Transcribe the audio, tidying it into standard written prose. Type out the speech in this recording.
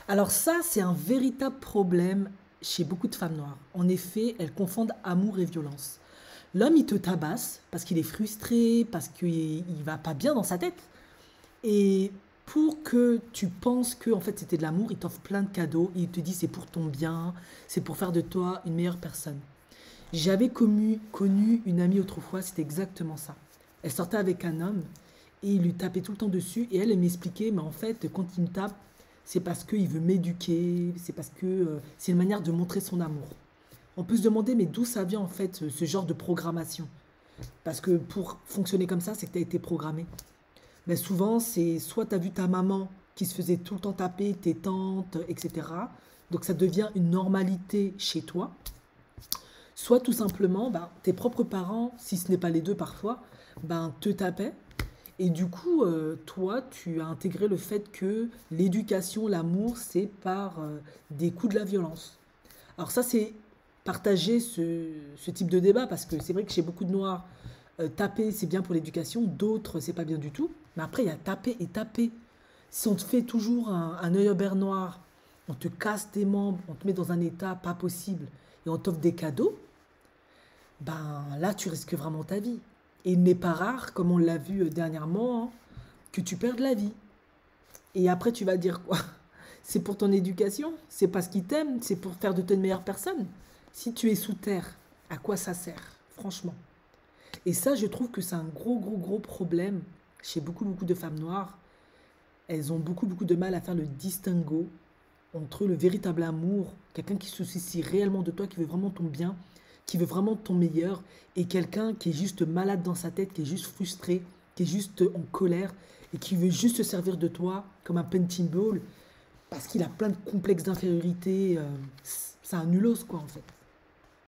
Alors ça, c'est un véritable problème chez beaucoup de femmes noires. En effet, elles confondent amour et violence. L'homme, il te tabasse parce qu'il est frustré, parce qu'il ne va pas bien dans sa tête. Et pour que tu penses que en fait c'était de l'amour, il t'offre plein de cadeaux et il te dit c'est pour ton bien, c'est pour faire de toi une meilleure personne. J'avais connu une amie autrefois, c'était exactement ça. Elle sortait avec un homme et il lui tapait tout le temps dessus et elle m'expliquait, mais en fait, quand il me tape, c'est parce qu'il veut m'éduquer, c'est parce que c'est une manière de montrer son amour. On peut se demander, mais d'où ça vient en fait ce genre de programmation? Parce que pour fonctionner comme ça, c'est que tu as été programmé. Mais souvent, c'est soit tu as vu ta maman qui se faisait tout le temps taper, tes tantes, etc. Donc ça devient une normalité chez toi. Soit tout simplement, ben, tes propres parents, si ce n'est pas les deux parfois, ben, te tapaient. Et du coup, toi, tu as intégré le fait que l'éducation, l'amour, c'est par des coups de la violence. Alors ça, c'est partager ce type de débat, parce que c'est vrai que chez beaucoup de Noirs, taper, c'est bien pour l'éducation, d'autres, c'est pas bien du tout. Mais après, il y a taper et taper. Si on te fait toujours un œil au beurre noir, on te casse tes membres, on te met dans un état pas possible, et on t'offre des cadeaux, ben là, tu risques vraiment ta vie. Et il n'est pas rare, comme on l'a vu dernièrement, hein, que tu perdes la vie. Et après, tu vas dire quoi? C'est pour ton éducation? C'est parce qu'ils t'aiment? C'est pour faire de toi une meilleure personne? Si tu es sous terre, à quoi ça sert? Franchement. Et ça, je trouve que c'est un gros problème chez beaucoup de femmes noires. Elles ont beaucoup de mal à faire le distinguo entre le véritable amour, quelqu'un qui se soucie réellement de toi, qui veut vraiment ton bien, qui veut vraiment ton meilleur, et quelqu'un qui est juste malade dans sa tête, qui est juste frustré, qui est juste en colère, et qui veut juste se servir de toi comme un punching ball, parce qu'il a plein de complexes d'infériorité. C'est un nulos, quoi, en fait.